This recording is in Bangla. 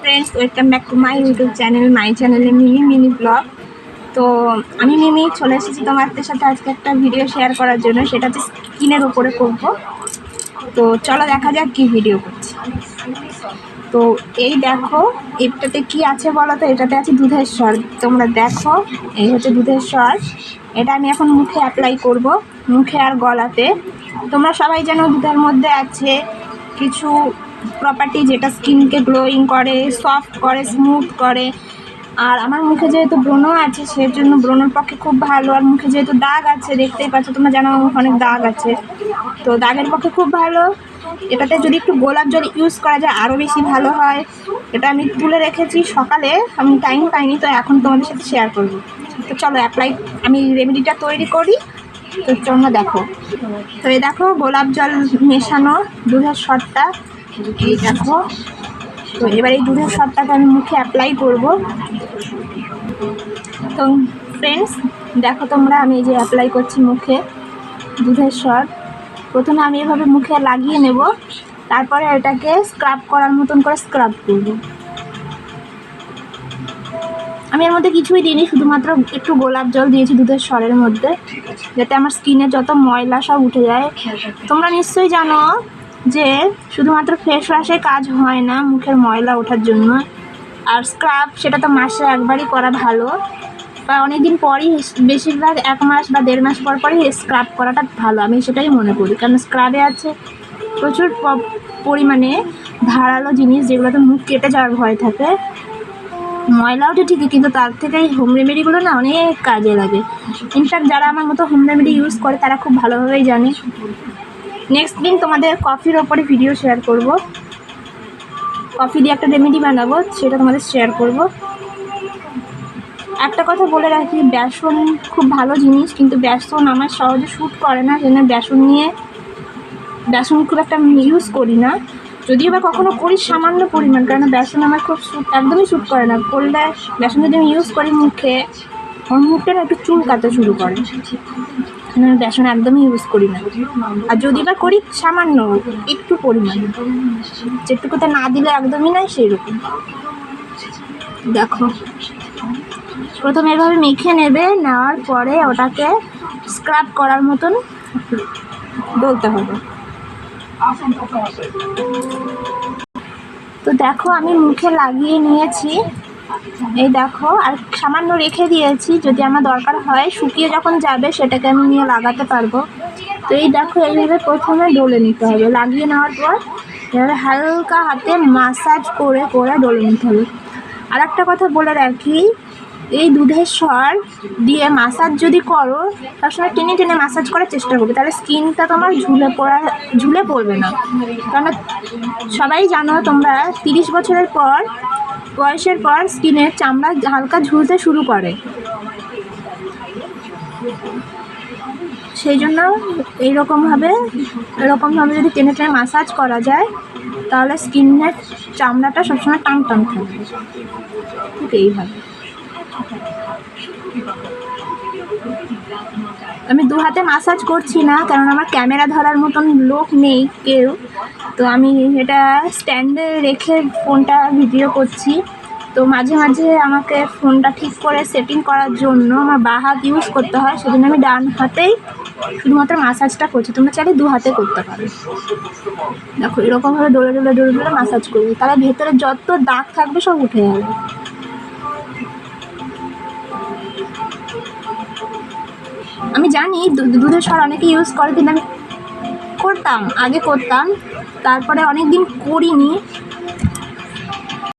Friends, welcome back to my YouTube channel, my চ্যানেলে মিনি ব্লগ। তো আমি মিমি চলে এসেছি তোমাদের সাথে আজকে একটা ভিডিও শেয়ার করার জন্য। সেটা হচ্ছে স্কিনের উপরে করব। তো চলো দেখা যাক কি ভিডিও করছি। তো এই দেখো, এটাতে কি আছে বলো তো? এটাতে আছে দুধের স্বর। তোমরা দেখো, এই হচ্ছে দুধের স্বর। এটা আমি এখন মুখে অ্যাপ্লাই করব, মুখে আর গলাতে। তোমরা সবাই জানো দুধের মধ্যে আছে কিছু প্রপার্টি যেটা স্কিনকে গ্লোয়িং করে, সফট করে, স্মুথ করে। আর আমার মুখে যেহেতু ব্রণ আছে, সেজন্য ব্রণের পক্ষে খুব ভালো। আর মুখে যেহেতু দাগ আছে, দেখতেই পাচ্ছ তোমরা, জানো আমার মুখে অনেক দাগ আছে, তো দাগের পক্ষে খুব ভালো। এটাতে যদি একটু গোলাপ জল ইউজ করা যায় আরও বেশি ভালো হয়। এটা আমি তুলে রেখেছি সকালে, আমি টাইম পাইনি, তো এখন তোমাদের সাথে শেয়ার করব। তো চলো অ্যাপ্লাই, আমি রেমেডিটা তৈরি করি। তো তোমরা দেখো। তো এই দেখো গোলাপ জল মেশানো দুধের স্বরটা, এই দেখো। তো এবার এই দুধের স্বরটাকে আমি মুখে অ্যাপ্লাই করব। তো ফ্রেন্ডস দেখো তোমরা, আমি এই যে অ্যাপ্লাই করছি মুখে দুধের স্বর। প্রথমে আমি এভাবে মুখে লাগিয়ে নেব, তারপরে এটাকে স্ক্রাব করার মতন করে স্ক্রাব করব। আমি এর মধ্যে কিছুই দিইনি, শুধুমাত্র একটু গোলাপ জল দিয়েছি দুধের স্বরের মধ্যে, যাতে আমার স্কিনে যত ময়লা সব উঠে যায়। তোমরা নিশ্চয়ই জানো যে শুধুমাত্র ফেস ওয়াশে কাজ হয় না মুখের ময়লা ওঠার জন্য। আর স্ক্রাব সেটা তো মাসে একবারই করা ভালো, বা অনেক দিন পরই, বেশিরভাগ 1 মাস বা 1.5 মাস পর পরই স্ক্রাব করাটা ভালো। আমি সেটাই মনে করি, কারণ স্ক্রাবে আছে প্রচুর পরিমাণে ধারালো জিনিস, যেগুলোতে মুখ কেটে যাওয়ার ভয় থাকে। ময়লা ওঠে ঠিকই, কিন্তু তার থেকে এই হোম রেমেডিগুলো না অনেক কাজে লাগে। ইনফ্যাক্ট যারা আমার মতো হোম রেমেডি ইউজ করে তারা খুব ভালোভাবেই জানে। নেক্সট দিন তোমাদের কফির ওপরে ভিডিও শেয়ার করব। কফি দিয়ে একটা রেমেডি বানাবো, সেটা তোমাদের শেয়ার করব। একটা কথা বলে রাখি, বেসন খুব ভালো জিনিস, কিন্তু বেসন আমার সহজে শ্যুট করে না, জন্য বেসন খুব একটা ইউজ করি না। যদিও বা কখনো করি সামান্য পরিমাণ, কারণ বেসন আমার খুব একদমই শ্যুট করে না। করলে বেসন যদি আমি ইউজ করি মুখে, আমার মুখটা না একটু চুলকাতে শুরু করে। আমি বেসন একদমই ইউজ করি না। আর যদি বা করি সামান্য একটু পরিমাণ, যেটুকুতে না দিলে একদমই নাই, সেই রকম। দেখো প্রথমে এভাবে মেখে নেবে, নেওয়ার পরে ওটাকে স্ক্রাব করার মতন ডলতে হবে। তো দেখো আমি মুখে লাগিয়ে নিয়েছি, এই দেখো। আর সামান্য রেখে দিয়েছি, যদি আমার দরকার হয় শুকিয়ে যখন যাবে সেটাকে আমি নিয়ে লাগাতে পারবো। তো এই দেখো এইভাবে প্রথমে ডলে নিতে হবে। লাগিয়ে নেওয়ার পর এভাবে হালকা হাতে মাসাজ করে করে ডলে নিতে হবে। আর একটা কথা বলে রাখি, এই দুধের স্বর দিয়ে মাসাজ যদি করো, তার সময় টেনে টেনে মাসাজ করার চেষ্টা করবে, তাহলে স্কিনটা তোমার ঝুলে পড়বে না। কারণ সবাই জানো তোমরা, 30 বছরের বয়সের পর স্কিনের চামড়া হালকা ঝুলতে শুরু করে। সেই জন্য এরকমভাবে যদি টেনে টেনে মাসাজ করা যায়, তাহলে স্কিনের চামড়াটা সবসময় টান টান থাকবে। ঠিক এইভাবে আমি 2 হাতে মাসাজ করছি না, কারণ আমার ক্যামেরা ধরার মতন লোক নেই কেউ। তো আমি এটা স্ট্যান্ডে রেখে ফোনটা ভিডিও করছি। তো মাঝে মাঝে আমাকে ফোনটা ঠিক করে সেটিং করার জন্য আমার বাঁ হাত ইউজ করতে হয়, সেজন্য আমি ডান হাতেই শুধুমাত্র মাসাজটা করছি। তোমরা চাইলে 2 হাতে করতে পারো। দেখো এরকমভাবে ডলে ডলে ডলে ডলে মাসাজ করবে, তাহলে ভেতরে যত দাগ থাকবে সব উঠে যাবে। আমি জানি দুধের স্বর অনেকে ইউজ করে, কিন্তু আমি আগে করতাম, তারপরে অনেক দিন করিনি।